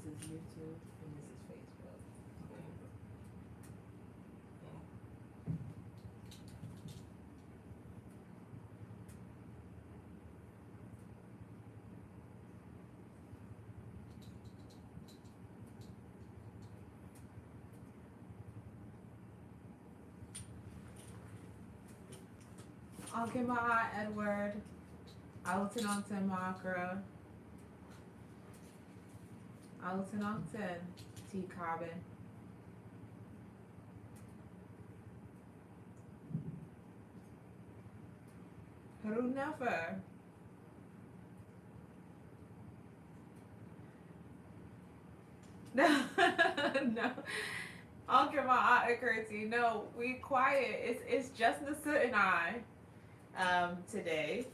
is YouTube and this is Facebook. Okay, my Edward. Alton Onten Makra. Alton Onten T Carbon. Haru Nefer. No, no. Okay, my Aunt Curtsy. No, we quiet. It's just Nasa and I today.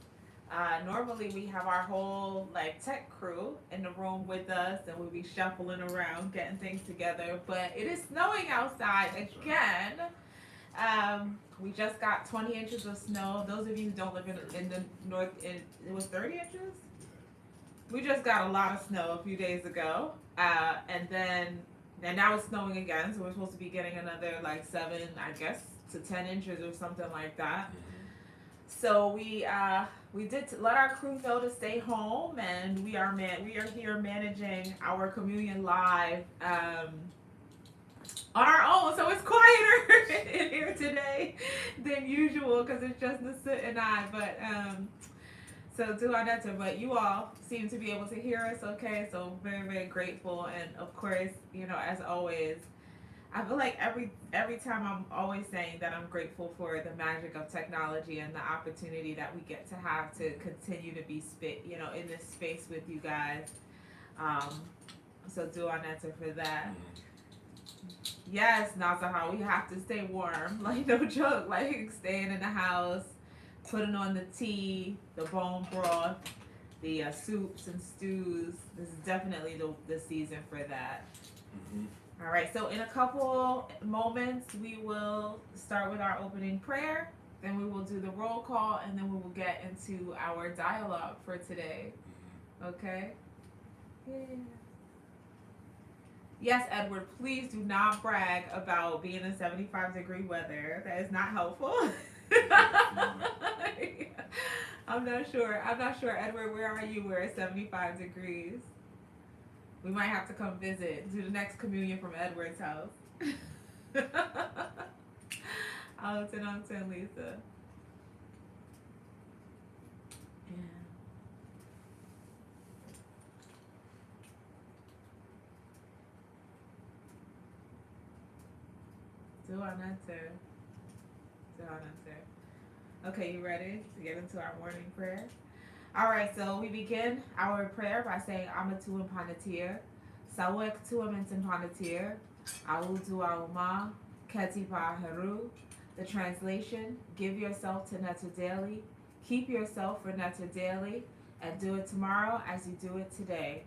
Normally we have our whole like tech crew in the room with us, and we'll be shuffling around, getting things together. But it is snowing outside again. We just got 20 inches of snow. Those of you who don't live in the north, it was 30 inches. We just got a lot of snow a few days ago, and now it's snowing again. So we're supposed to be getting another like 7, I guess, to 10 inches or something like that. So we did let our crew know to stay home, and we are here managing our communion live on our own. So it's quieter in here today than usual because it's just Nasa and I. But so do Aneta, but you all seem to be able to hear us okay. So very, very grateful, and of course, as always, I feel like every time I'm always saying that I'm grateful for the magic of technology and the opportunity that we get to have to continue to be in this space with you guys. So do Aneta for that. Yes, Nazaha, we have to stay warm. Like, no joke. Like, staying in the house, putting on the tea, the bone broth, the soups and stews. This is definitely the season for that. All right, so in a couple moments, we will start with our opening prayer. Then we will do the roll call, and then we will get into our dialogue for today. Okay? Yeah. Yes, Edward, please do not brag about being in 75-degree weather. That is not helpful. I'm not sure, Edward, where are you? We're at 75 degrees. We might have to come visit, do the next communion from Edward's house. Alton, Lisa. Do our answer. Okay, you ready to get into our morning prayer? All right, so we begin our prayer by saying Amatu and Panatir, Sawek Tuam and Panatir, Audu Auma, Ketipa Heru. The translation: give yourself to Netta daily, keep yourself for Netta daily, and do it tomorrow as you do it today.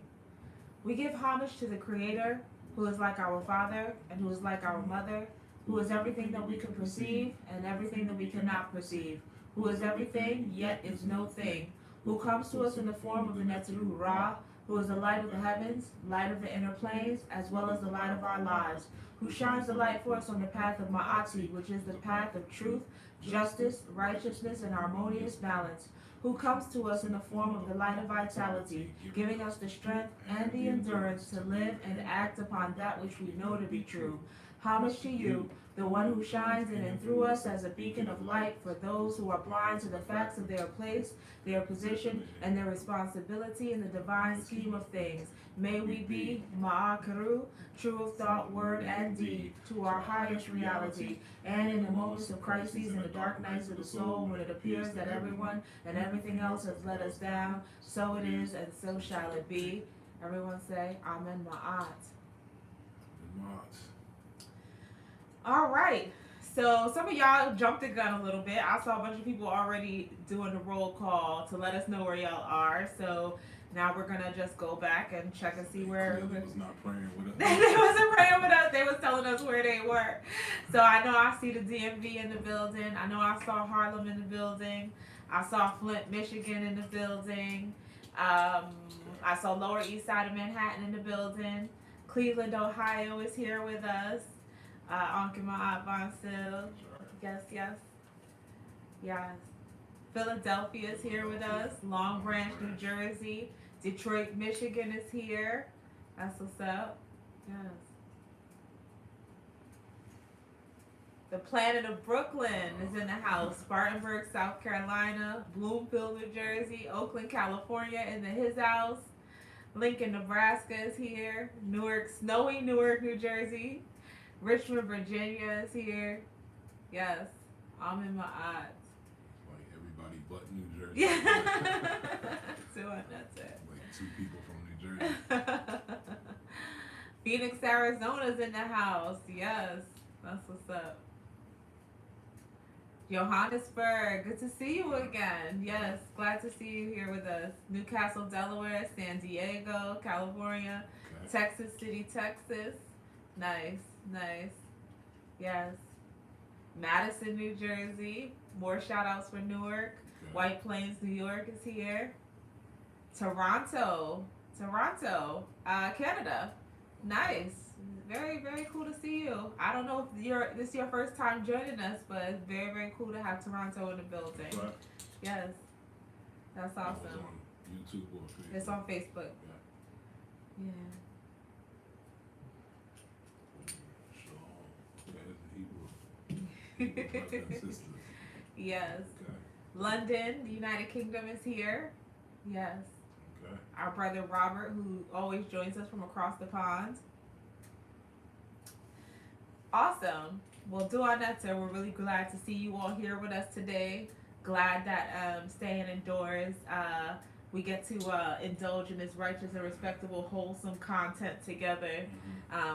We give homage to the Creator, who is like our Father and who is like our Mother, who is everything that we can perceive and everything that we cannot perceive, who is everything yet is no thing, who comes to us in the form of the Neteru Ra, who is the light of the heavens, light of the inner planes, as well as the light of our lives, who shines the light for us on the path of Ma'ati, which is the path of truth, justice, righteousness, and harmonious balance, who comes to us in the form of the light of vitality, giving us the strength and the endurance to live and act upon that which we know to be true. Homage to you, the one who shines in and through us as a beacon of light for those who are blind to the facts of their place, their position, and their responsibility in the divine scheme of things. May we be Ma'akaru, true of thought, word, and deed, to our highest reality, and in the moments of crises and the dark nights of the soul, when it appears that everyone and everything else has let us down, so it is and so shall it be. Everyone say, Amen Ma'at. All right, so some of y'all jumped the gun a little bit. I saw a bunch of people already doing the roll call to let us know where y'all are. So now we're gonna just go back and check and see where. They was not praying with us. They wasn't praying with us. They was telling us where they were. So I know I see the DMV in the building. I know I saw Harlem in the building. I saw Flint, Michigan in the building. I saw Lower East Side of Manhattan in the building. Cleveland, Ohio is here with us. Ankh my Aunt Von Sil. Yes, yes, yes. Philadelphia is here with us. Long Branch, New Jersey. Detroit, Michigan is here. That's what's up. Yes. The planet of Brooklyn is in the house. Spartanburg, South Carolina. Bloomfield, New Jersey. Oakland, California in his house. Lincoln, Nebraska is here. Newark, snowy Newark, New Jersey. Richmond, Virginia is here. Yes, I'm in my odds. Like everybody but New Jersey. Yeah. So that's it. Like 2 people from New Jersey. Phoenix, Arizona's in the house. Yes, that's what's up. Johannesburg, good to see you again. Yes, glad to see you here with us. Newcastle, Delaware, San Diego, California, Okay. Texas City, Texas. Nice, nice. Yes. Madison, New Jersey. More shout outs for Newark. Okay. White Plains, New York is here. Toronto, Canada. Nice. Very, very cool to see you. I don't know if this is your first time joining us, but it's very, very cool to have Toronto in the building. Right. Yes. That's That was awesome. on YouTube or Facebook. It's on Facebook. Yeah. So, there's the Hebrew brothers and sisters. Yes. Okay. London, the United Kingdom is here. Yes. Okay. Our brother Robert, who always joins us from across the pond. Awesome. Well, Dua Netta, we're really glad to see you all here with us today. Glad that staying indoors, we get to indulge in this righteous and respectable, wholesome content together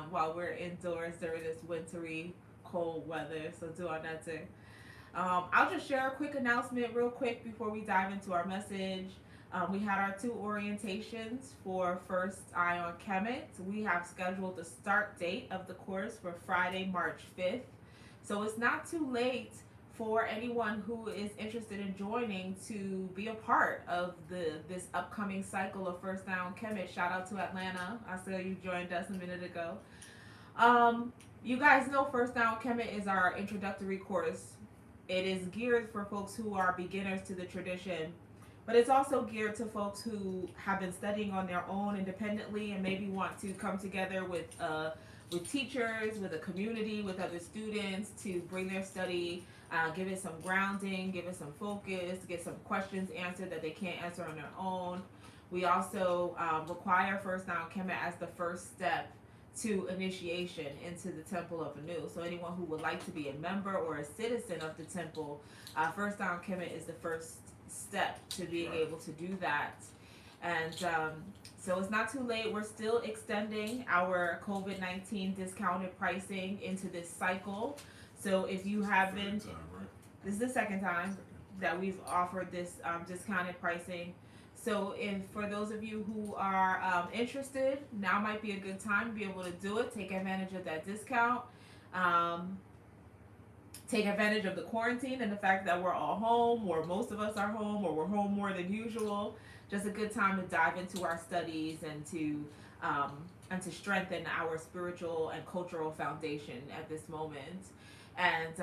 while we're indoors during this wintry, cold weather. So Dua Netta. I'll just share a quick announcement real quick before we dive into our message. We had our 2 orientations for First Eye on Kemet. We have scheduled the start date of the course for Friday, March 5th. So it's not too late for anyone who is interested in joining to be a part of this upcoming cycle of First Eye on Kemet. Shout out to Atlanta. I saw you joined us a minute ago. You guys know First Eye on Kemet is our introductory course. It is geared for folks who are beginners to the tradition. But it's also geared to folks who have been studying on their own independently and maybe want to come together with teachers, with a community, with other students to bring their study, give it some grounding, give it some focus, get some questions answered that they can't answer on their own. We also require First Eye on Kemet as the first step to initiation into the Temple of Anu. So anyone who would like to be a member or a citizen of the temple, First Eye on Kemet is the first step to being able to do that. And so it's not too late. We're still extending our COVID-19 discounted pricing into this cycle. So if you haven't, this is the second time that we've offered this discounted pricing. So if for those of you who are interested, now might be a good time to be able to do it. Take advantage of that discount. Take advantage of the quarantine and the fact that we're all home, or most of us are home, or we're home more than usual. Just a good time to dive into our studies and to strengthen our spiritual and cultural foundation at this moment. And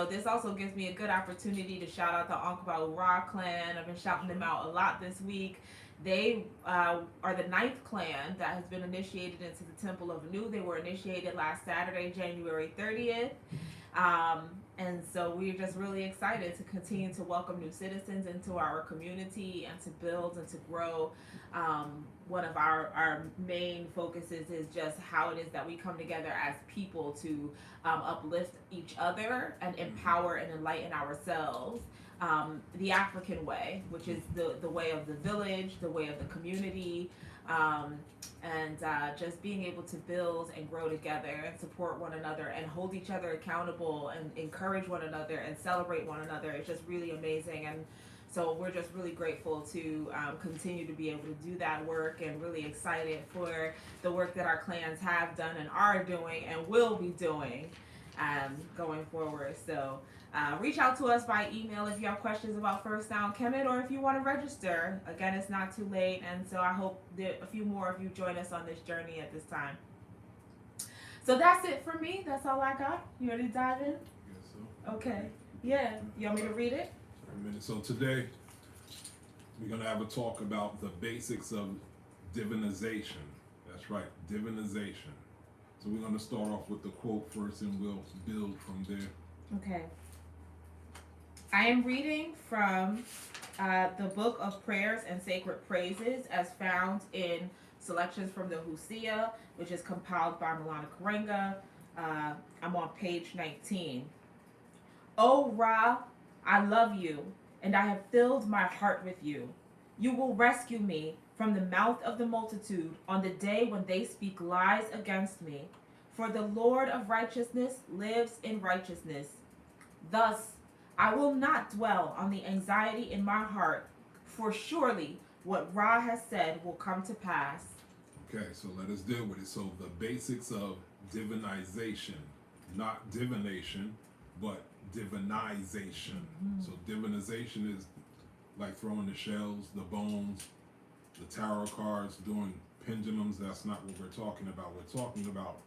this also gives me a good opportunity to shout out the Ankh Ra clan. I've been shouting them out a lot this week. They are the 9th clan that has been initiated into the Temple of Anu. They were initiated last Saturday, January 30th. And so we're just really excited to continue to welcome new citizens into our community and to build and to grow. One of our main focuses is just how it is that we come together as people to uplift each other and empower and enlighten ourselves. The African way, which is the way of the village, the way of the community, and just being able to build and grow together and support one another and hold each other accountable and encourage one another and celebrate one another. It's just really amazing. And so we're just really grateful to continue to be able to do that work, and really excited for the work that our clans have done and are doing and will be doing. going forward. So reach out to us by email if you have questions about First Down Kemet, or if you want to register. Again, it's not too late, and so I hope that a few more of you join us on this journey at this time. So that's it for me. That's all I got. You ready to dive in? Yes, so. Okay. Yeah. You want me to read it? So today, we're going to have a talk about the basics of divinization. That's right, divinization. So we're going to start off with the quote first, and we'll build from there. Okay. I am reading from the Book of Prayers and Sacred Praises, as found in Selections from the Hosea, which is compiled by Milana Karenga. I'm on page 19. O Ra, I love you, and I have filled my heart with you. You will rescue me from the mouth of the multitude on the day when they speak lies against me. For the Lord of righteousness lives in righteousness. Thus, I will not dwell on the anxiety in my heart, for surely what Ra has said will come to pass. Okay, so let us deal with it. So the basics of divinization, not divination, but divinization. Mm-hmm. So divinization is like throwing the shells, the bones, the tarot cards, doing pendulums. That's not what we're talking about. We're talking about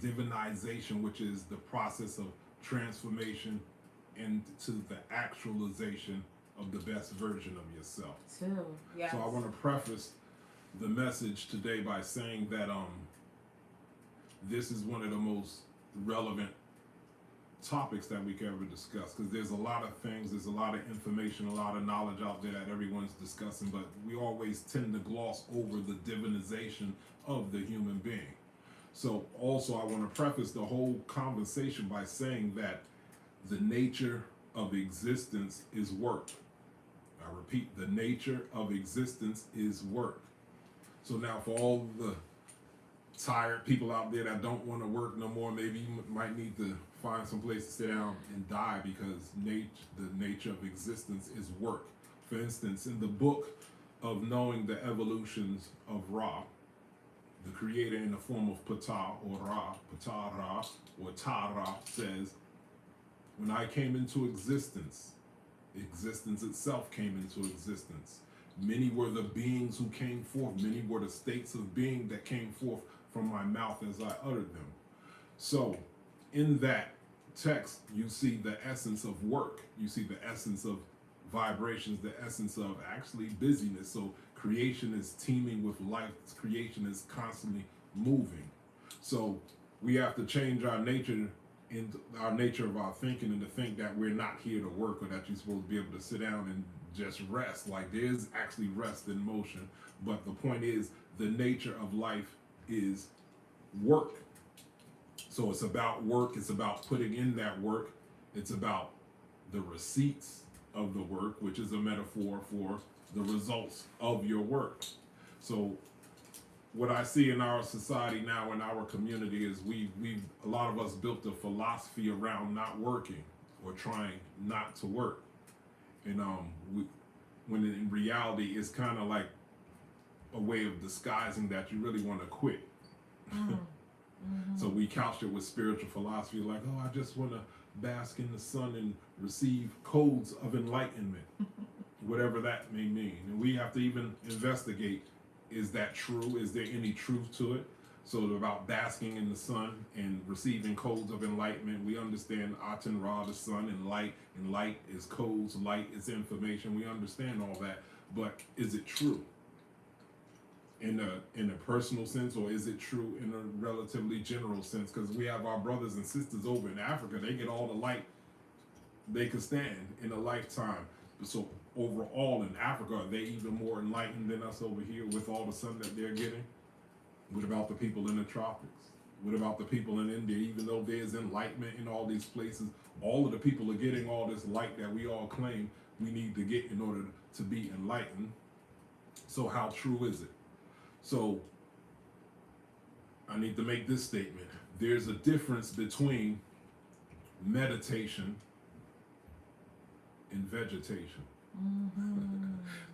divinization, which is the process of transformation into the actualization of the best version of yourself. Too, yes. So I want to preface the message today by saying that this is one of the most relevant topics that we can ever discuss, because there's a lot of things, there's a lot of information, a lot of knowledge out there that everyone's discussing, but we always tend to gloss over the divinization of the human being. So also I want to preface the whole conversation by saying that the nature of existence is work. I repeat, the nature of existence is work. So now for all the tired people out there that don't want to work no more, maybe you might need to find some place to sit down and die, because the nature of existence is work. For instance, in the book of Knowing the Evolutions of Ra, the creator in the form of Ptah or Ra, Ptah Ra or Tara says, when I came into existence, existence itself came into existence. Many were the beings who came forth. Many were the states of being that came forth from my mouth as I uttered them. So in that text, you see the essence of work. You see the essence of vibrations, the essence of actually busyness. So creation is teeming with life. Creation is constantly moving. So we have to change our nature in our nature of our thinking, and to think that we're not here to work, or that you're supposed to be able to sit down and just rest. Like, there's actually rest in motion, but the point is the nature of life is work. So it's about work, it's about putting in that work, it's about the receipts of the work, which is a metaphor for the results of your work. So what I see in our society now, in our community, is we a lot of us built a philosophy around not working or trying not to work, and when in reality it's kind of like a way of disguising that you really want to quit. So we couched it with spiritual philosophy, like, oh, I just want to bask in the sun and receive codes of enlightenment, whatever that may mean. And we have to even investigate, is that true? Is there any truth to it? So about basking in the sun and receiving codes of enlightenment, we understand Aten Ra, the sun, and light is codes, light is information. We understand all that, but is it true in a personal sense, or is it true in a relatively general sense? Because we have our brothers and sisters over in Africa, they get all the light they could stand in a lifetime. So overall in Africa, are they even more enlightened than us over here with all the sun that they're getting? What about the people in the tropics? What about the people in India? Even though there's enlightenment in all these places, all of the people are getting all this light that we all claim we need to get in order to be enlightened. So how true is it? So I need to make this statement. There's a difference between meditation and vegetation.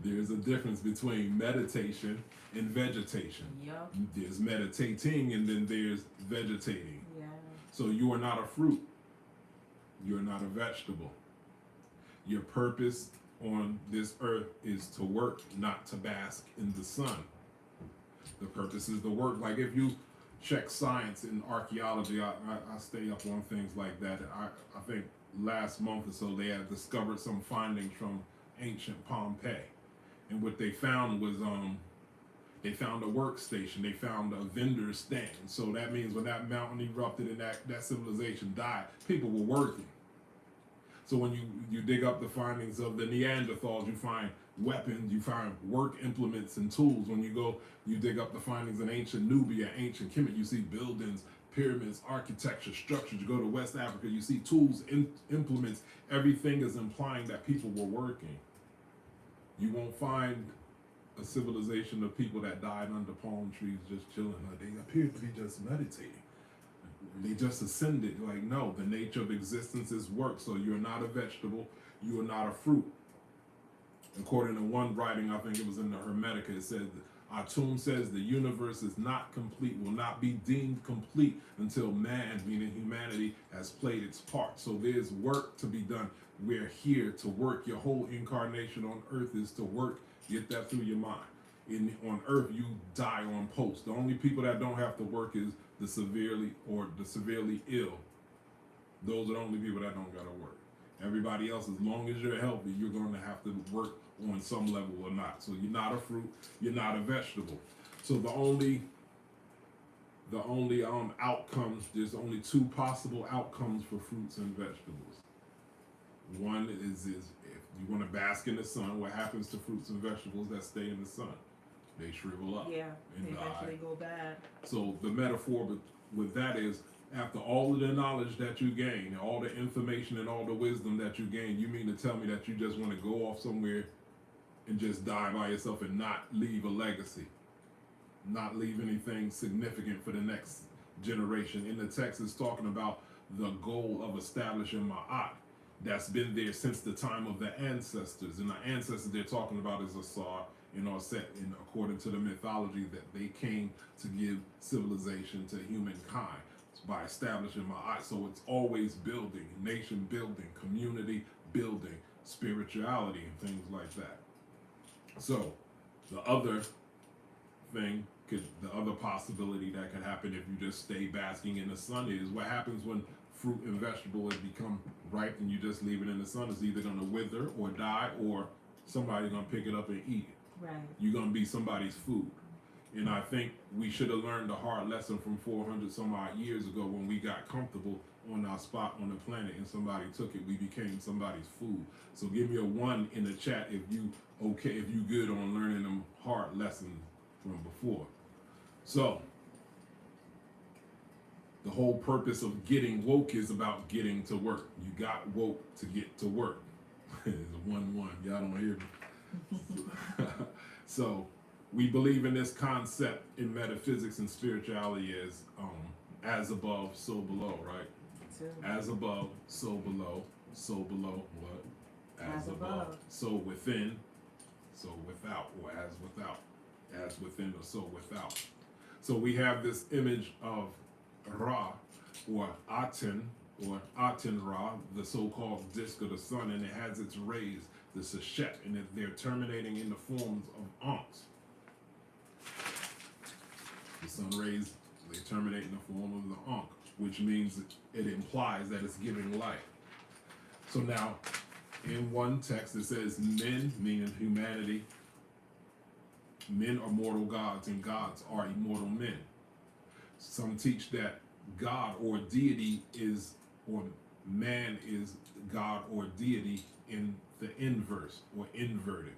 There's a difference between meditation and vegetation. Yep. There's meditating and then there's vegetating. Yeah. So you are not a fruit. You're not a vegetable. Your purpose on this earth is to work, not to bask in the sun. The purpose is to work. Like if you check science and archaeology, I stay up on things like that. I think last month or so they had discovered some findings from ancient Pompeii. And what they found was they found a workstation, they found a vendor stand. So that means when that mountain erupted and that civilization died, people were working. So when you dig up the findings of the Neanderthals, you find weapons, you find work implements and tools. When you dig up the findings in ancient Nubia, ancient Kemet, you see buildings, pyramids, architecture, structures. You go to West Africa, you see tools, implements. Everything is implying that people were working. You won't find a civilization of people that died under palm trees just chilling. Like they appear to be just meditating. They just ascended. Like, no, the nature of existence is work. So you're not a vegetable. You are not a fruit. According to one writing, I think it was in the Hermetica, it said, Atum says the universe is not complete, will not be deemed complete until man, meaning humanity, has played its part. So there's work to be done. We're here to work. Your whole incarnation on earth is to work. Get that through your mind. On earth, you die on post. The only people that don't have to work is the severely ill. Those are the only people that don't gotta work. Everybody else, as long as you're healthy, you're going to have to work on some level or not. So you're not a fruit, you're not a vegetable. So the only outcomes, there's only two possible outcomes for fruits and vegetables. One is if you want to bask in the sun, what happens to fruits and vegetables that stay in the sun? They shrivel up. Yeah, and they eventually go bad. So the metaphor with that is, after all of the knowledge that you gain, all the information and all the wisdom that you gain, you mean to tell me that you just want to go off somewhere and just die by yourself and not leave a legacy, not leave anything significant for the next generation? In the text, it's talking about the goal of establishing Ma'at that's been there since the time of the ancestors. And the ancestors they're talking about is Asar and Set, and according to the mythology that they came to give civilization to humankind by establishing Ma'at. So it's always building, nation building, community building, spirituality, and things like that. So the other possibility that could happen if you just stay basking in the sun is what happens when fruit and vegetable has become ripe and you just leave it in the sun. It's either going to wither or die, or somebody's going to pick it up and eat it. Right. You're going to be somebody's food. And I think we should have learned the hard lesson from 400 some odd years ago when we got comfortable on our spot on the planet and somebody took it. We became somebody's food. So give me a 1 in the chat if you good on learning them hard lessons from before. So the whole purpose of getting woke is about getting to work. You got woke to get to work. It's a 1-1. Y'all don't hear me. So we believe in this concept in metaphysics and spirituality as above, so below, right? As above, so below what? As above, so within, so without, or as without, as within or so without. So we have this image of Ra, or Aten Ra, the so-called disk of the sun, and it has its rays, the Seshet, and they're terminating in the forms of Ankhs. The sun rays, they terminate in the form of the Ankh, which means it implies that it's giving life. So now, in one text it says men, meaning humanity, men are mortal gods and gods are immortal men. Some teach that God or deity is, or man is God or deity in the inverse or inverted.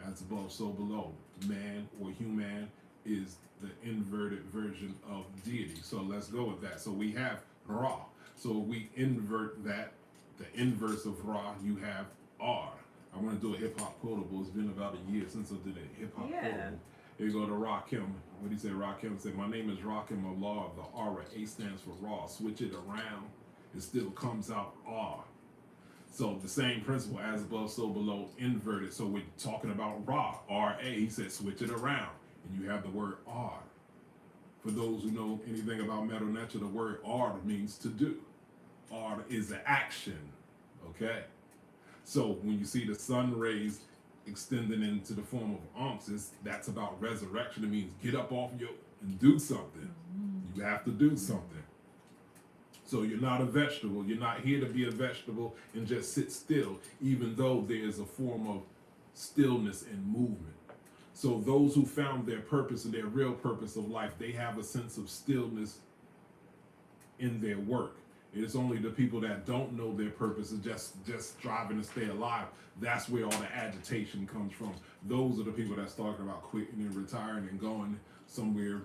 As above, so below. Man or human is the inverted version of deity. So let's go with that. So we have Ra. So we invert that, the inverse of Ra, you have R. I want to do a hip hop quotable. It's been about a year since I did a hip hop quotable. Here you go to Rakim. What do you say? Rakim said, "My name is Rakim Allah of the Aura. A stands for Ra. Switch it around, it still comes out R." So the same principle, as above, so below, inverted. So we're talking about Ra, R-A. He said, switch it around, and you have the word R. For those who know anything about Metal Nature, the word R means to do. is an action. Okay? So when you see the sun rays extending into the form of unks, that's about resurrection. It means get up off your and do something. You have to do something. So you're not a vegetable. You're not here to be a vegetable and just sit still, even though there is a form of stillness and movement. So those who found their purpose and their real purpose of life, they have a sense of stillness in their work. It's only the people that don't know their purpose and just striving to stay alive. That's where all the agitation comes from. Those are the people that's talking about quitting and retiring and going somewhere,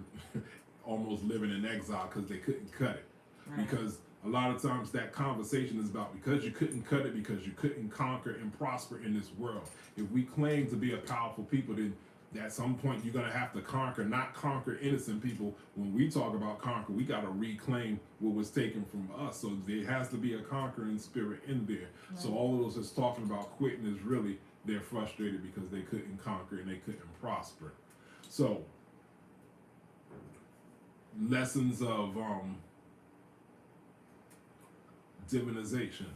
almost living in exile because they couldn't cut it. Right. Because a lot of times that conversation is about because you couldn't cut it, because you couldn't conquer and prosper in this world. If we claim to be a powerful people, then at some point you're going to have to conquer, not conquer innocent people. When we talk about conquer, we got to reclaim what was taken from us. So there has to be a conquering spirit in there. Right. So all of those that's talking about quitting is really they're frustrated because they couldn't conquer and they couldn't prosper. So lessons of divinization.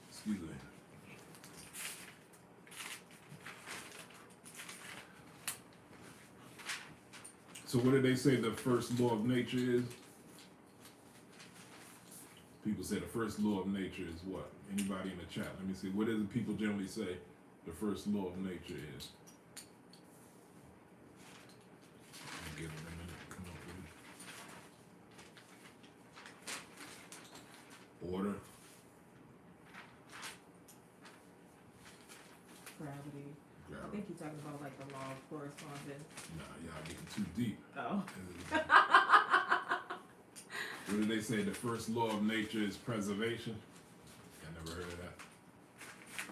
Excuse me. So what did they say the first law of nature is? People say the first law of nature is what? Anybody in the chat? Let me see. What do people generally say the first law of nature is? Give it a minute. Come up with it. Order. Gravity. I think you're talking about like the law of correspondence. Nah, y'all getting too deep. Oh. What did they say? The first law of nature is preservation. I never heard of that.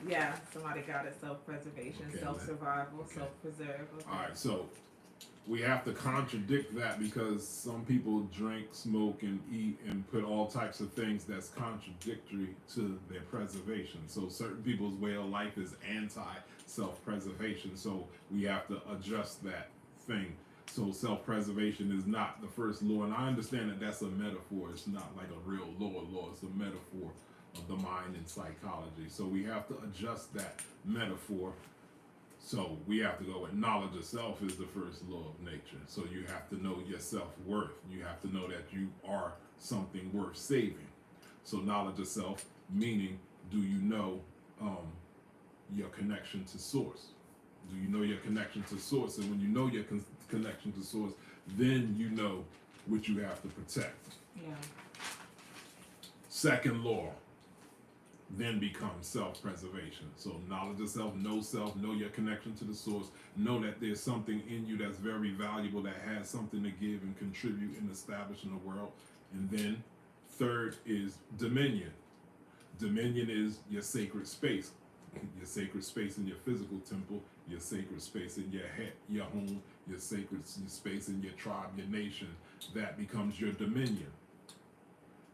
Yeah, somebody got it. Self-preservation, okay, self-survival, okay. Self-preserve. Okay. All right, so we have to contradict that because some people drink, smoke, and eat and put all types of things that's contradictory to their preservation. So certain people's way of life is anti-self-preservation. So we have to adjust that thing. So self-preservation is not the first law. And I understand that that's a metaphor. It's not like a real law. It's a metaphor of the mind and psychology. So we have to adjust that metaphor. So we have to go with knowledge of self is the first law of nature. So you have to know your self-worth. You have to know that you are something worth saving. So knowledge of self, meaning do you know your connection to source? Do you know your connection to source? And when you know your connection to source, then you know what you have to protect. Yeah. Second law then becomes self-preservation. So knowledge of self, know your connection to the source, know that there's something in you that's very valuable, that has something to give and contribute and establish in the world. And then third is dominion. Dominion is your sacred space. Your sacred space in your physical temple, your sacred space in your head, your home, your sacred space in your tribe, your nation. That becomes your dominion.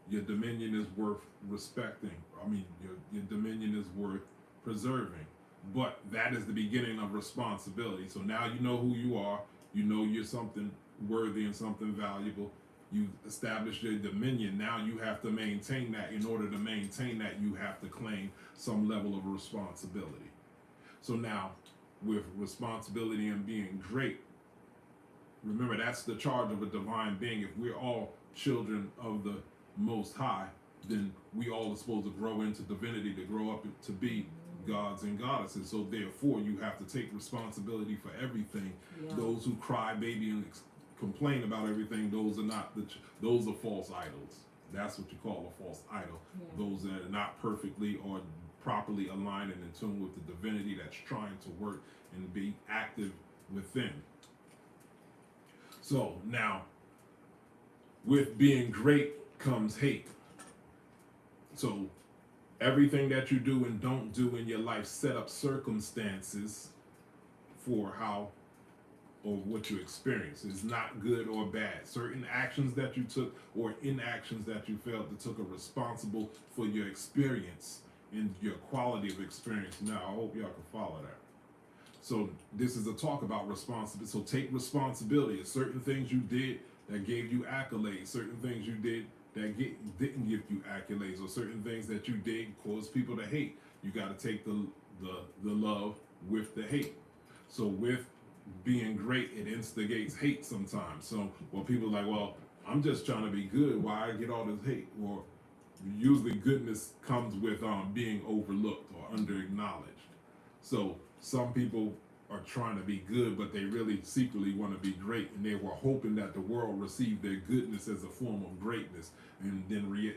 Your dominion is worth respecting. I mean, your dominion is worth preserving. But that is the beginning of responsibility. So now you know who you are. You know you're something worthy and something valuable. You established your dominion. Now you have to maintain that. In order to maintain that, you have to claim some level of responsibility. So now, with responsibility and being great, remember that's the charge of a divine being. If we're all children of the Most High, then we all are supposed to grow into divinity, to grow up to be gods and goddesses. So therefore, you have to take responsibility for everything. Yeah. Those who cry baby and complain about everything, those are not those are false idols. That's what you call a false idol. Yeah. Those that are not perfectly or properly aligned and in tune with the divinity that's trying to work and be active within. So now, with being great comes hate. So everything that you do and don't do in your life set up circumstances for how or what you experience. Is not good or bad. Certain actions that you took or inactions that you felt that took are responsible for your experience and your quality of experience. Now, I hope y'all can follow that. So this is a talk about responsibility. So take responsibility. Certain things you did that gave you accolades, certain things you did that didn't give you accolades, or certain things that you did cause people to hate. You got to take the love with the hate. So with being great, it instigates hate sometimes. So when people are like, well, I'm just trying to be good, why I get all this hate? Or usually goodness comes with being overlooked or under acknowledged. So some people are trying to be good, but they really secretly want to be great, and they were hoping that the world received their goodness as a form of greatness. And then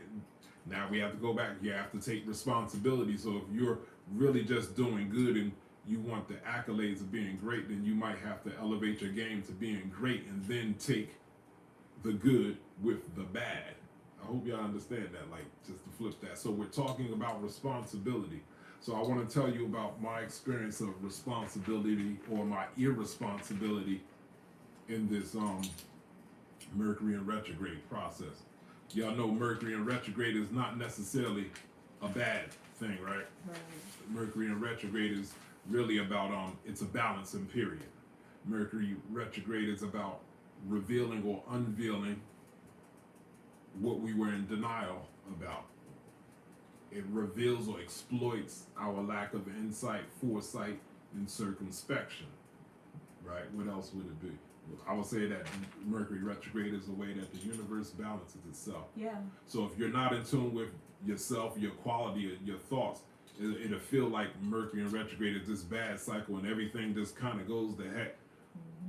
now we have to go back. You have to take responsibility. So if you're really just doing good and you want the accolades of being great, then you might have to elevate your game to being great, and then take the good with the bad. I hope y'all understand that, like, just to flip that. So we're talking about responsibility. So I want to tell you about my experience of responsibility, or my irresponsibility, in this Mercury in retrograde process. Y'all know Mercury in retrograde is not necessarily a bad thing, right? Right. Mercury in retrograde is really about it's a balancing period. Mercury retrograde is about revealing or unveiling what we were in denial about. It reveals or exploits our lack of insight, foresight, and circumspection. Right? What else would it be? I would say that Mercury retrograde is a way that the universe balances itself. Yeah. So if you're not in tune with yourself, your quality, your thoughts, it'll feel like Mercury in retrograde is this bad cycle, and everything just kind of goes to heck.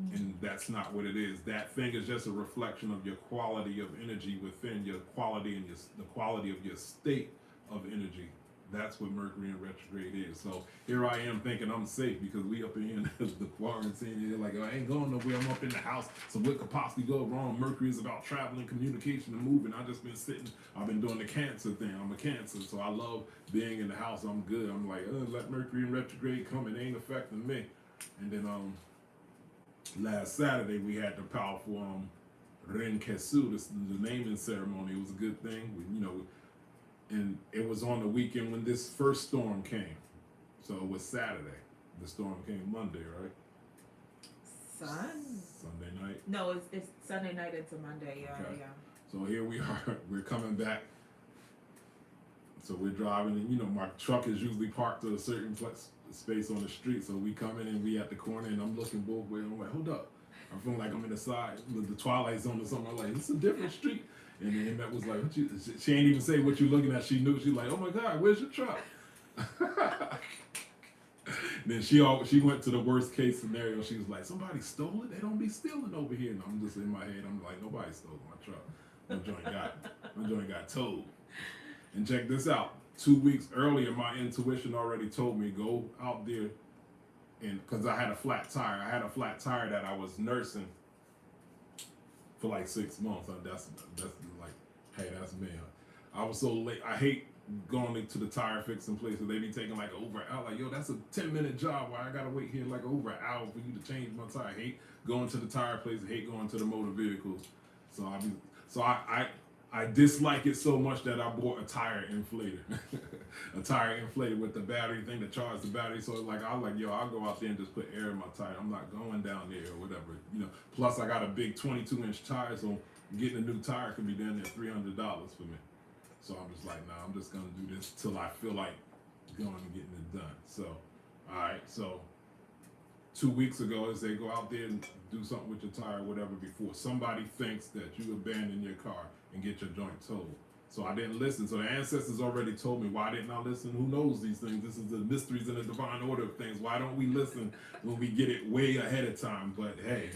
Mm-hmm. And that's not what it is. That thing is just a reflection of your quality of energy within, your quality and the quality of your state of energy. That's what Mercury in retrograde is. So here I am thinking I'm safe because we up in here in the quarantine here, like, I ain't going nowhere. I'm up in the house. So what could possibly go wrong? Mercury is about traveling, communication, and moving. I just been sitting. I've been doing the Cancer thing. I'm a Cancer, so I love being in the house. I'm good. I'm like, let Mercury in retrograde come. It ain't affecting me. And then last Saturday we had the powerful Renkesu, the naming ceremony. It was a good thing. And it was on the weekend when this first storm came. So it was Saturday. The storm came Monday, right? Sunday night. No, it's Sunday night into Monday. Yeah, Okay. yeah. So here we are. We're coming back. So we're driving, and my truck is usually parked at a certain space on the street. So we come in and we at the corner, and I'm looking both ways. I'm like, hold up. I feel like I'm in the side with the Twilight Zone or something. I'm like, it's a different street. And then Emmett was like, she ain't even say what you looking at. She knew. She's like, oh my God, where's your truck? Then she went to the worst case scenario. She was like, somebody stole it? They don't be stealing over here. And I'm just in my head, I'm like, nobody stole my truck. My joint got towed. And check this out. 2 weeks earlier, my intuition already told me, go out there, and because I had a flat tire. I had a flat tire that I was nursing for like 6 months. That's like, hey, that's me. I was so late. I hate going to the tire fixing places. They be taking like over an hour. Like, yo, that's a 10-minute job. Why I gotta wait here like over an hour for you to change my tire? I hate going to the tire place. I hate going to the motor vehicles. So I dislike it so much that I bought a tire inflator. A tire inflator with the battery thing to charge the battery. So I'll go out there and just put air in my tire. I'm not going down there or whatever. Plus I got a big 22-inch tire, so getting a new tire could be down there $300 for me. So I'm just like, nah, I'm just gonna do this till I feel like going and getting it done. So, all right. So 2 weeks ago, they say go out there and do something with your tire, whatever, before somebody thinks that you abandon your car and get your joint towed. So I didn't listen. So the ancestors already told me. Why didn't I listen? Who knows these things? This is the mysteries and the divine order of things. Why don't we listen when we get it way ahead of time? But hey,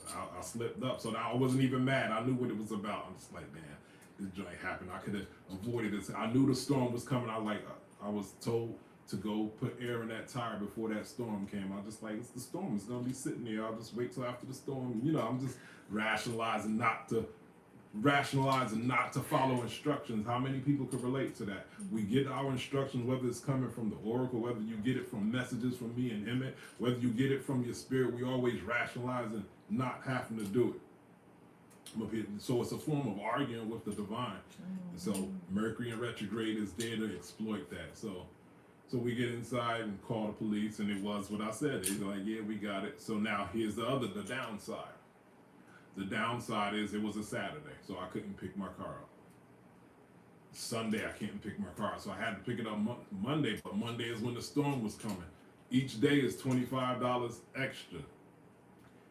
I slipped up. So I wasn't even mad. I knew what it was about. I'm just like, man, this joint happened. I could have avoided this. I knew the storm was coming. I was told to go put air in that tire before that storm came. I was just like, it's the storm. It's going to be sitting there. I'll just wait till after the storm. I'm just rationalizing not to follow instructions. How many people could relate to that? We get our instructions, whether it's coming from the oracle, whether you get it from messages from me and Emmett, whether you get it from your spirit, we always rationalize and not having to do it. So it's a form of arguing with the divine. So Mercury in retrograde is there to exploit that. So we get inside and call the police, and it was what I said. They're like, yeah, we got it. So now here's the downside. The downside is it was a Saturday, so I couldn't pick my car up. Sunday I can't pick my car, so I had to pick it up Monday. But Monday is when the storm was coming. Each day is $25 extra.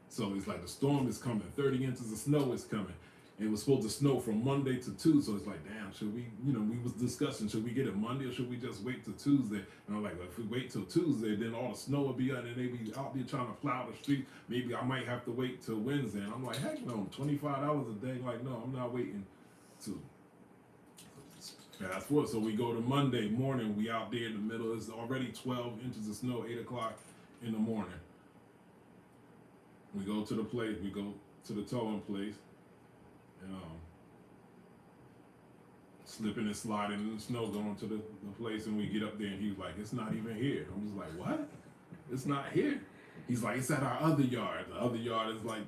So it's like the storm is coming, 30 inches of snow is coming. It was supposed to snow from Monday to Tuesday, so it's like, damn, should we, we was discussing, should we get it Monday or should we just wait till Tuesday? And I'm like, well, if we wait till Tuesday, then all the snow will be out and they be out there trying to plow the street. Maybe I might have to wait till Wednesday. And I'm like, heck no, $25 a day. Like, no, I'm not waiting to fast forward. So we go to Monday morning, we out there in the middle, it's already 12 inches of snow, 8 o'clock in the morning. We go to the place, we go to the towing place, and slipping and sliding in the snow, going to the place, and we get up there, and he was like, it's not even here. I'm just like, what? It's not here? He's like, it's at our other yard. The other yard is like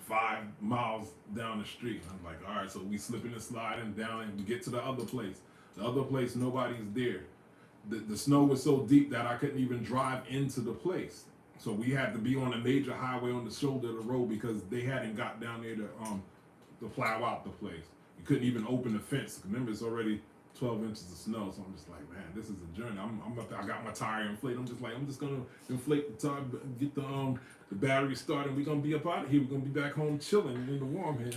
5 miles down the street. I'm like, all right, so we slipping and sliding down, and we get to the other place. The other place, nobody's there. The snow was so deep that I couldn't even drive into the place. So we had to be on a major highway on the shoulder of the road because they hadn't got down there to plow out the place. You couldn't even open the fence. Remember, it's already 12 inches of snow. So I'm just like, man, this is a journey. I got my tire inflated. I'm just gonna inflate the tire, get the battery started. We're gonna be up out of here. We're gonna be back home chilling in the warm here.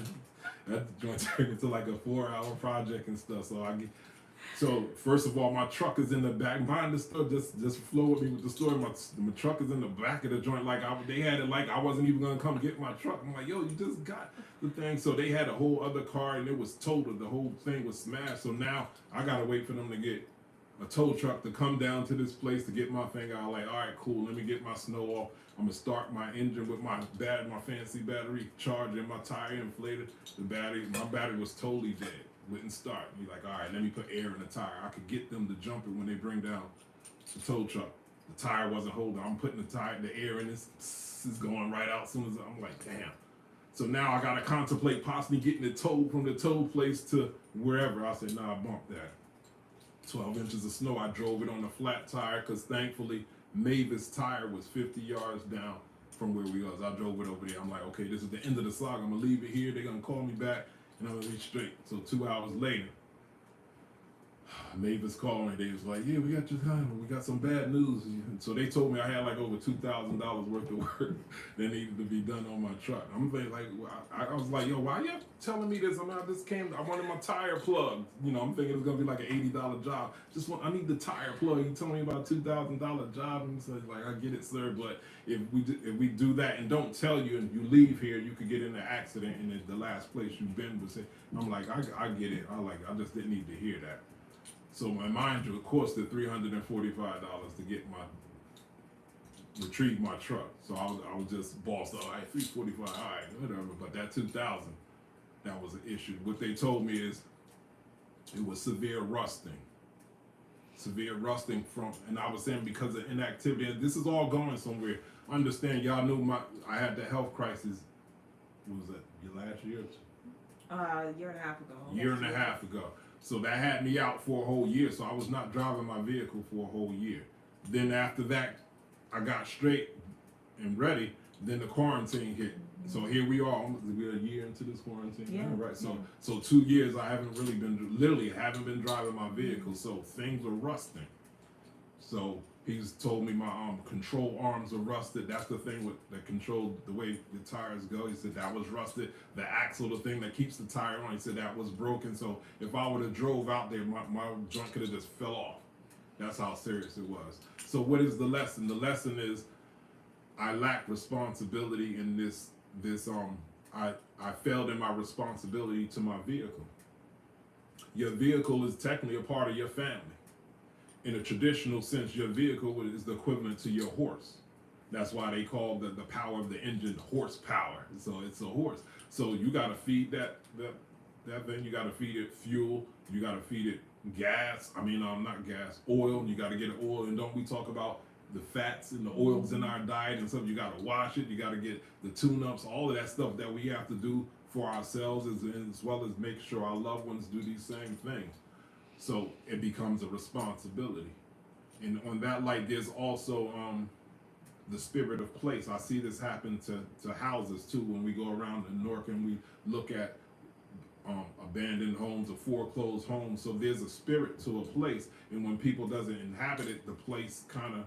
That joint turned into like a 4-hour project and stuff. So first of all, my truck is in the back. Mind the store, just flow with me with the story. My truck is in the back of the joint. Like they had it like I wasn't even gonna come get my truck. I'm like, yo, you just got the thing. So they had a whole other car and it was totaled. The whole thing was smashed. So now I gotta wait for them to get a tow truck to come down to this place to get my thing out. Like, all right, cool. Let me get my snow off. I'm gonna start my engine with my fancy battery charging, my tire inflated. My battery was totally dead. Wouldn't start. Be like, all right, let me put air in the tire. I could get them to jump it when they bring down the tow truck. The tire wasn't holding. I'm putting the air in this. It's going right out as soon as I'm like, damn. So now I gotta contemplate possibly getting it towed from the tow place to wherever. I said, nah, bump that. 12 inches of snow. I drove it on a flat tire because thankfully Mavis tire was 50 yards down from where we was. I drove it over there. I'm like, okay, this is the end of the saga. I'm gonna leave it here. They're gonna call me back. And I'm gonna be straight. So 2 hours later, Mavis called me. They was like, "Yeah, we got your time. We got some bad news." And so they told me I had like over $2,000 worth of work that needed to be done on my truck. I'm thinking like, I was like, "Yo, why you telling me this? I wanted my tire plugged. I'm thinking it's gonna be like an $80 job. I need the tire plug. You telling me about a $2,000 job?" And so like, I get it, sir, but if we do that and don't tell you and you leave here, you could get in an accident and the last place you've been was it. I'm like, I get it. I just didn't need to hear that. So mind you, it costed $345 to retrieve my truck. So I was just bossed up. All right, $345, all right, whatever. But that $2,000, that was an issue. What they told me is it was severe rusting. And I was saying because of inactivity, and this is all going somewhere. Understand, y'all knew I had the health crisis. What was that? Last year? Year and a half ago. Year and a half ago. So that had me out for a whole year. So I was not driving my vehicle for a whole year. Then after that, I got straight and ready. Then the quarantine hit. So here we are. We're a year into this quarantine. Yeah. Right. So 2 years I haven't been driving my vehicle. So things are rusting. So he's told me my control arms are rusted. That's the thing that controlled the way the tires go. He said that was rusted. The axle, the thing that keeps the tire on, he said that was broken. So if I would have drove out there, my joint could have just fell off. That's how serious it was. So what is the lesson? The lesson is I lack responsibility in this. I failed in my responsibility to my vehicle. Your vehicle is technically a part of your family. In a traditional sense, your vehicle is the equivalent to your horse. That's why they call the power of the engine horsepower. So it's a horse. So you got to feed that thing. You got to feed it fuel. You got to feed it gas. Not gas, oil. You got to get oil. And don't we talk about the fats and the oils in our diet and stuff? You got to wash it. You got to get the tune-ups, all of that stuff that we have to do for ourselves as well as make sure our loved ones do these same things. So it becomes a responsibility. And on that light, there's also the spirit of place. I see this happen to houses too when we go around in Newark and we look at abandoned homes or foreclosed homes. So there's a spirit to a place, and when people doesn't inhabit it, the place kind of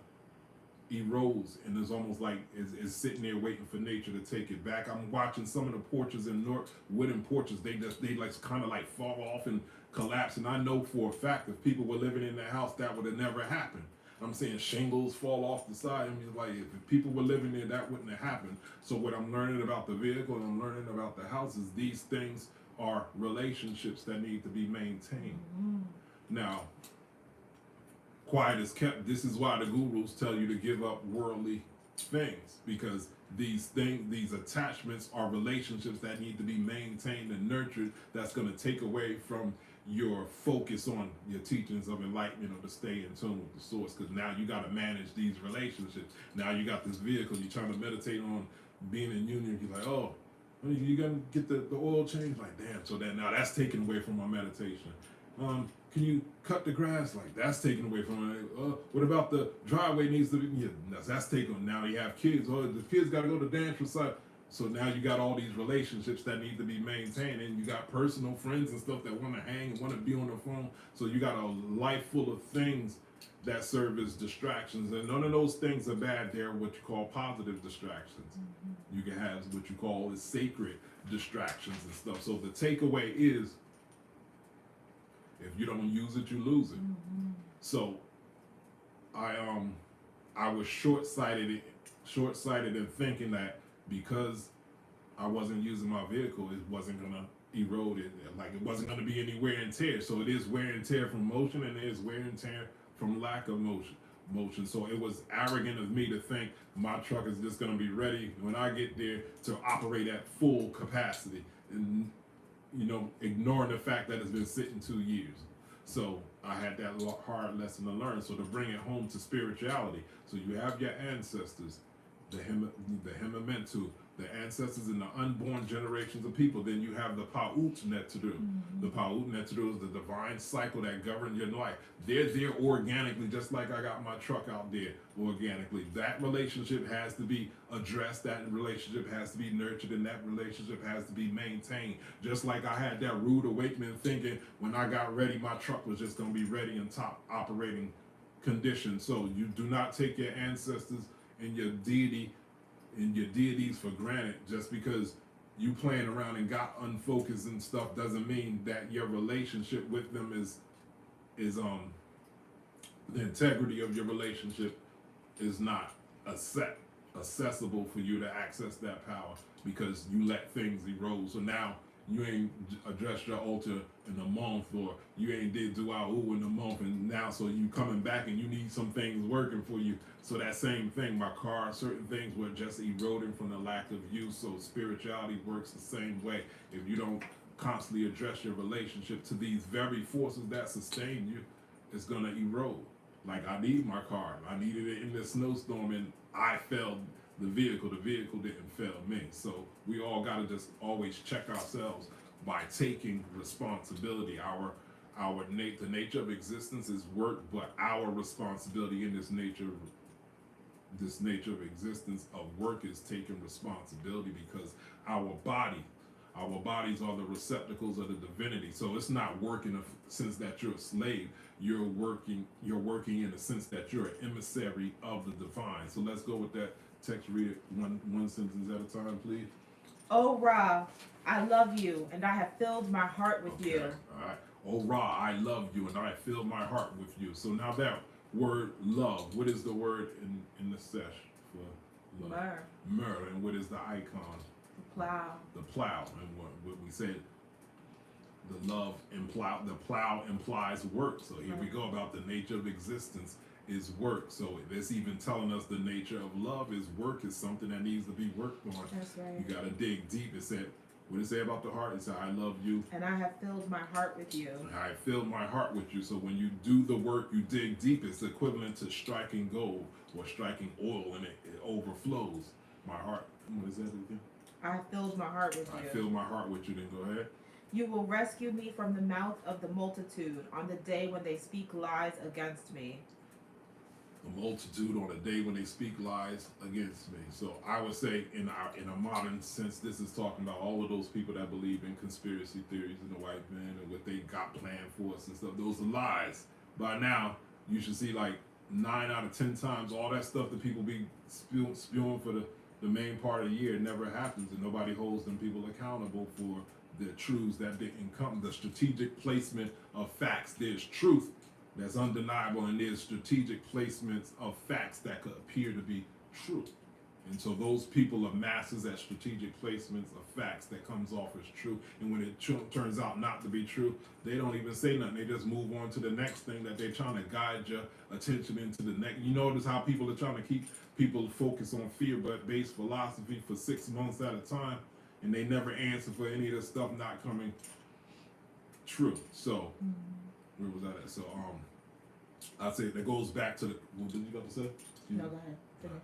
erodes, and it's almost like it's sitting there waiting for nature to take it back. I'm watching some of the porches in North, wooden porches. They like kind of like fall off and collapse. And I know for a fact if people were living in that house, that would have never happened. I'm saying shingles fall off the side. I mean, like if people were living there, that wouldn't have happened. So what I'm learning about the vehicle and I'm learning about the houses, these things are relationships that need to be maintained. Now, quiet is kept. This is why the gurus tell you to give up worldly things, because these attachments are relationships that need to be maintained and nurtured. That's going to take away from your focus on your teachings of enlightenment or to stay in tune with the source, because now you got to manage these relationships. Now you got this vehicle, you're trying to meditate on being in union. You're like, oh, you got to get the oil change. Like, damn. So that now that's taken away from my meditation. Can you cut the grass? Like, that's taken away from it. What about the driveway needs to be? Yeah, that's taken. Now you have kids. Oh, the kids got to go to dance recital. So now you got all these relationships that need to be maintained, and you got personal friends and stuff that want to hang and want to be on the phone. So you got a life full of things that serve as distractions, and none of those things are bad. They're what you call positive distractions. You can have what you call is sacred distractions and stuff. So the takeaway is, if you don't use it, you lose it. So I was short-sighted in thinking that because I wasn't using my vehicle, it wasn't gonna erode it. Like it wasn't gonna be any wear and tear. So it is wear and tear from motion, and it is wear and tear from lack of motion. So it was arrogant of me to think my truck is just gonna be ready when I get there to operate at full capacity, and ignoring the fact that it's been sitting 2 years. So I had that hard lesson to learn. So to bring it home to spirituality, so you have your ancestors, the Himamentu, the ancestors and the unborn generations of people. Then you have the Pa'ut Neteru. The Pa'ut Neteru is the divine cycle that governs your life. They're there organically, just like I got my truck out there organically. That relationship has to be addressed, that relationship has to be nurtured, and that relationship has to be maintained. Just like I had that rude awakening thinking when I got ready, my truck was just going to be ready in top operating condition. So you do not take your ancestors and your deities for granted. Just because you playing around and got unfocused and stuff doesn't mean that your relationship with them is the integrity of your relationship is not accessible for you to access that power, because you let things erode. So now you ain't addressed your altar in a month, or you ain't did du'a'u in a month, and now so you coming back and you need some things working for you. So that same thing, my car, certain things were just eroding from the lack of use. So spirituality works the same way. If you don't constantly address your relationship to these very forces that sustain you, it's gonna erode. Like I need my car. I needed it in this snowstorm, and I failed the vehicle. The vehicle didn't fail me. So we all gotta just always check ourselves by taking responsibility. The nature of existence is work, but our responsibility in this nature of existence of work is taking responsibility, because our bodies are the receptacles of the divinity. So it's not working in a sense that you're a slave. You're working in the sense that you're an emissary of the divine. So let's go with that text. Read it one sentence at a time, please. Oh Ra, I love you, and I have filled my heart with you. All right. Oh Ra, I love you, and I have filled my heart with you. So now that word love, what is the word in the sesh for love? Mer. And what is the icon? The plow. And what we said, the plow implies work. So here we go about the nature of existence is work. So it's even telling us the nature of love is work, is something that needs to be worked on. That's right. You got to dig deep. It said, what did it say about the heart? It said, I love you. And I have filled my heart with you. I have filled my heart with you. So when you do the work, you dig deep. It's equivalent to striking gold or striking oil, and it overflows. My heart, what is that again? I filled my heart with you. I filled my heart with you. Then go ahead. You will rescue me from the mouth of the multitude on the day when they speak lies against me. a multitude on a day when they speak lies against me. So I would say in a modern sense, this is talking about all of those people that believe in conspiracy theories and the white man and what they got planned for us and stuff. Those are lies. By now, you should see like 9 out of 10 times all that stuff that people be spewing for the main part of the year never happens, and nobody holds them people accountable for the truths that didn't come. The strategic placement of facts. There's truth that's undeniable, and there's strategic placements of facts that could appear to be true. And so those people are masters at strategic placements of facts that comes off as true. And when it turns out not to be true, they don't even say nothing. They just move on to the next thing that they're trying to guide your attention into the next. You notice how people are trying to keep people focused on fear-based philosophy for 6 months at a time, and they never answer for any of the stuff not coming true. So where was that at? So I'd say that goes back to the. What did you got to say? No, go ahead. Finish.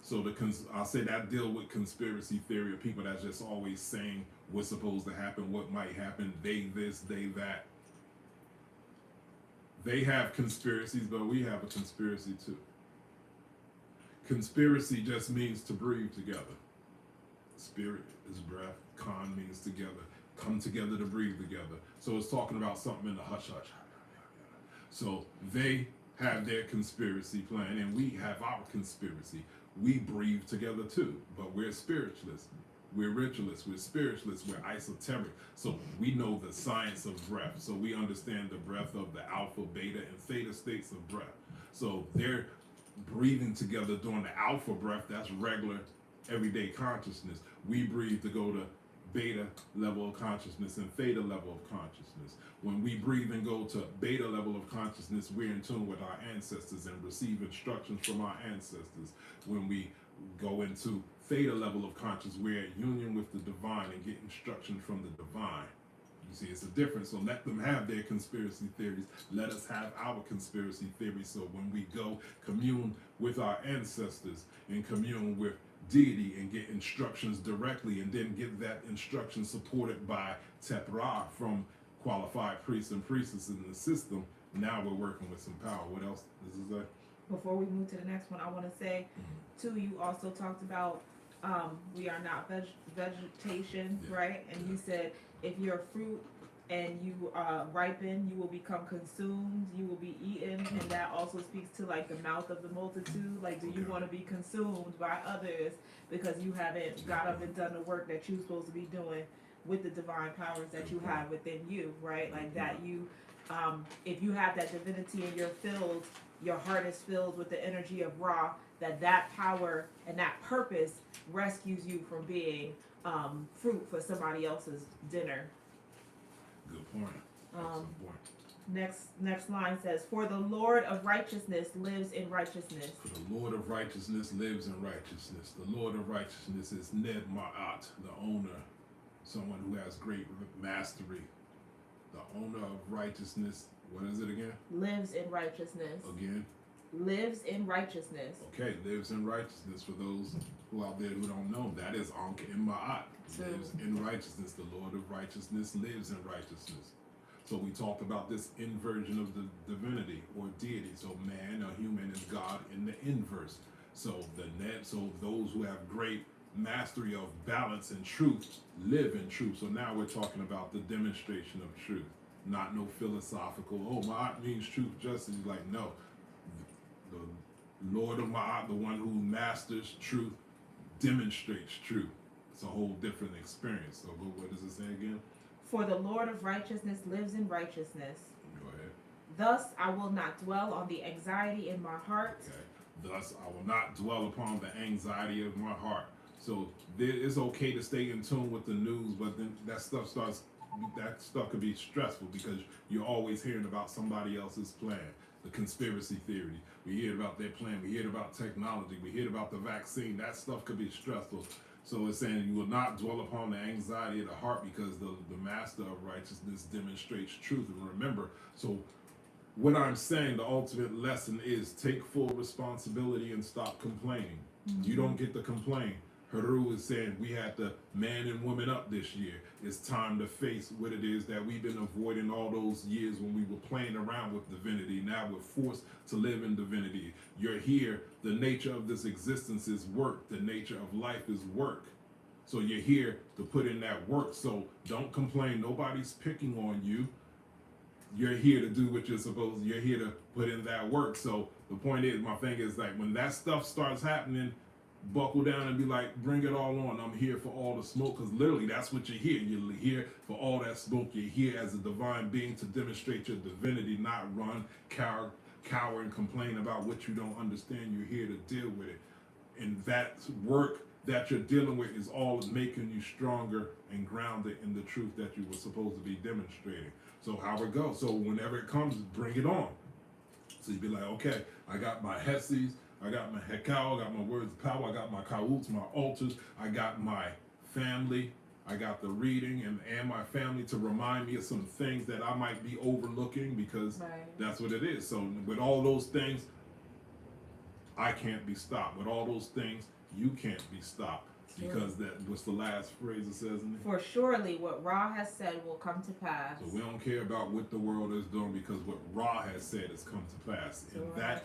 So I'll say that deal with conspiracy theory of people that's just always saying what's supposed to happen, what might happen, they this, they that. They have conspiracies, but we have a conspiracy too. Conspiracy just means to breathe together. Spirit is breath. Con means together. Come together to breathe together. So it's talking about something in the hush hush. So they have their conspiracy plan, and we have our conspiracy. We breathe together too, but we're spiritualists. We're ritualists. We're spiritualists. We're esoteric. So we know the science of breath. So we understand the breath of the alpha, beta, and theta states of breath. So they're breathing together during the alpha breath. That's regular, everyday consciousness. We breathe to go to beta level of consciousness and theta level of consciousness. When we breathe and go to beta level of consciousness, we're in tune with our ancestors and receive instructions from our ancestors. When we go into theta level of consciousness, we're at union with the divine and get instruction from the divine. You see, it's a difference. So let them have their conspiracy theories. Let us have our conspiracy theories. So when we go commune with our ancestors and commune with deity and get instructions directly, and then get that instruction supported by Tepra from qualified priests and priestesses in the system, now we're working with some power. What else does it say? Before we move to the next one, I want to say, too, you also talked about we are not vegetation, Yeah. right? And you said if you're a fruit and you ripen, you will become consumed, you will be eaten, and that also speaks to like the mouth of the multitude. Like, do you want to be consumed by others because you haven't got up and done the work that you're supposed to be doing with the divine powers that you have within you, right? Like that you, if you have that divinity and you're filled, your heart is filled with the energy of Ra, that power and that purpose rescues you from being fruit for somebody else's dinner. Good point. Excellent point. Next line says, "For the Lord of righteousness lives in righteousness." For the Lord of righteousness lives in righteousness. The Lord of righteousness is Ned Ma'at, the owner, someone who has great mastery. The owner of righteousness, what is it again? Lives in righteousness. Again? Lives in righteousness. Okay, lives in righteousness. For those who out there who don't know, that is Ankh in Ma'at. Lives in righteousness. The Lord of righteousness lives in righteousness. So we talked about this inversion of the divinity or deity. So man or human is God in the inverse. So those who have great mastery of balance and truth live in truth. So now we're talking about the demonstration of truth, not no philosophical. Oh, Ma'at means truth, justice. Like no, the Lord of Ma'at, the one who masters truth, demonstrates truth. It's a whole different experience. So what does it say again? For the Lord of righteousness lives in righteousness. Go ahead. Thus I will not dwell on the anxiety in my heart. Okay. Thus I will not dwell upon the anxiety of my heart. So it's okay to stay in tune with the news, but then that stuff could be stressful because you're always hearing about somebody else's plan. The conspiracy theory. We hear about their plan. We hear about technology. We hear about the vaccine. That stuff could be stressful. So it's saying you will not dwell upon the anxiety of the heart because the master of righteousness demonstrates truth. And remember, so what I'm saying, the ultimate lesson is take full responsibility and stop complaining. Mm-hmm. You don't get to complain. Haru is saying we have to man and woman up this year. It's time to face what it is that we've been avoiding all those years when we were playing around with divinity. Now we're forced to live in divinity. You're here. The nature of this existence is work. The nature of life is work. So you're here to put in that work. So don't complain. Nobody's picking on you. You're here to do what you're supposed to. You're here to put in that work. So the point is, my thing is, like, when that stuff starts happening, buckle down and be like, bring it all on. I'm here for all the smoke, because literally that's what you're here. You're here for all that smoke. You're here as a divine being to demonstrate your divinity, not run, cower, and complain about what you don't understand. You're here to deal with it. And that work that you're dealing with is all making you stronger and grounded in the truth that you were supposed to be demonstrating. So how it goes. So whenever it comes, bring it on. So you'd be like, okay, I got my Hesses, I got my Hekau, I got my words of power, I got my Kauts, my altars, I got my family, I got the reading and my family to remind me of some things that I might be overlooking, because that's what it is. So with all those things, I can't be stopped. With all those things, you can't be stopped. Because that what's the last phrase it says in there? For surely what Ra has said will come to pass. So we don't care about what the world is doing, because what Ra has said has come to pass. And that,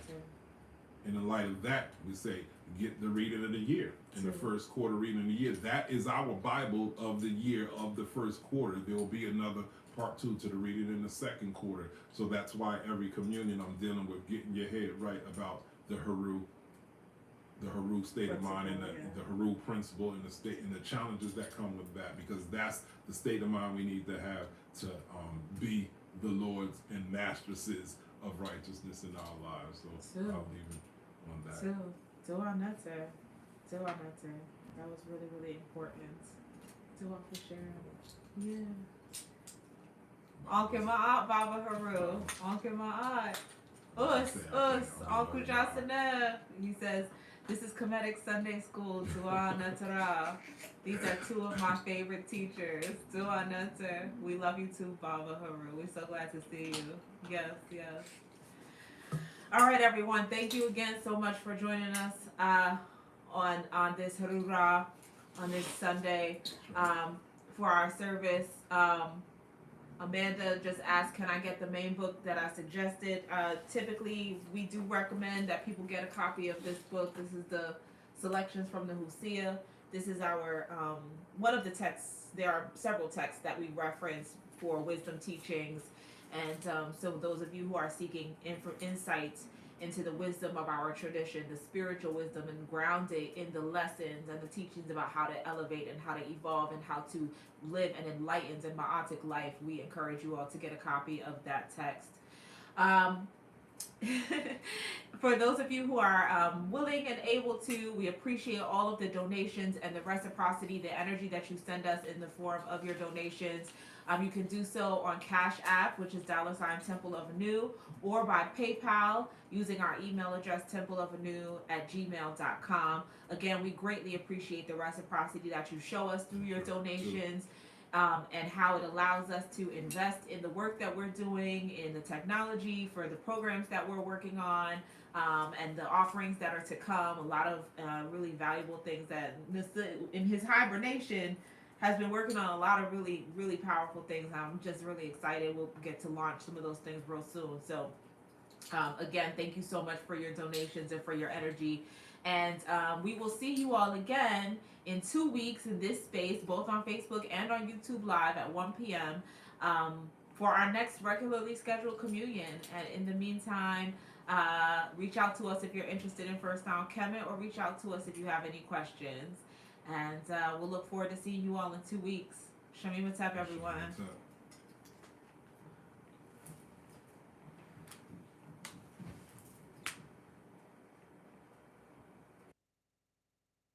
in the light of that, we say, get the reading of the year. In the first quarter reading of the year. That is our Bible of the year of the first quarter. There will be another part 2 to the reading in the second quarter. So that's why every communion I'm dealing with getting your head right about the Haru state of mind, and the Haru principle, and the state and the challenges that come with that, because that's the state of mind we need to have to be the lords and mastresses of righteousness in our lives. So I'll leave it on that. That was really, really important. Dua for sharing. Yeah. Uncle Ma'at, Baba Haru. Uncle Ma'at. Us. Uncle Jasaneh. He says, this is Kemetic Sunday School, Dua Natara. These are 2 of my favorite teachers. Dua Natar. We love you too, Baba Haru. We're so glad to see you. Yes. All right, everyone. Thank you again so much for joining us on this Harura, on this Sunday, for our service. Amanda just asked, can I get the main book that I suggested? Typically, we do recommend that people get a copy of this book. This is the selections from the Hosea. This is our, one of the texts. There are several texts that we reference for wisdom teachings. And so those of you who are seeking insight into the wisdom of our tradition, the spiritual wisdom, and grounded in the lessons and the teachings about how to elevate and how to evolve and how to live an enlightened and ma'atic life, we encourage you all to get a copy of that text. For those of you who are willing and able to, we appreciate all of the donations and the reciprocity, the energy that you send us in the form of your donations. You can do so on Cash App, which is $Temple of Anu, or by PayPal using our email address, templeofanu@gmail.com. Again, we greatly appreciate the reciprocity that you show us through your donations, and how it allows us to invest in the work that we're doing, in the technology, for the programs that we're working on, and the offerings that are to come. A lot of really valuable things that in his hibernation has been working on, a lot of really, really powerful things. I'm just really excited. We'll get to launch some of those things real soon. So again, thank you so much for your donations and for your energy. And we will see you all again in 2 weeks in this space, both on Facebook and on YouTube Live at 1 p.m. For our next regularly scheduled communion. And in the meantime, reach out to us if you're interested in First Time Kemet, or reach out to us if you have any questions. And we'll look forward to seeing you all in 2 weeks. Shami Matep, everyone.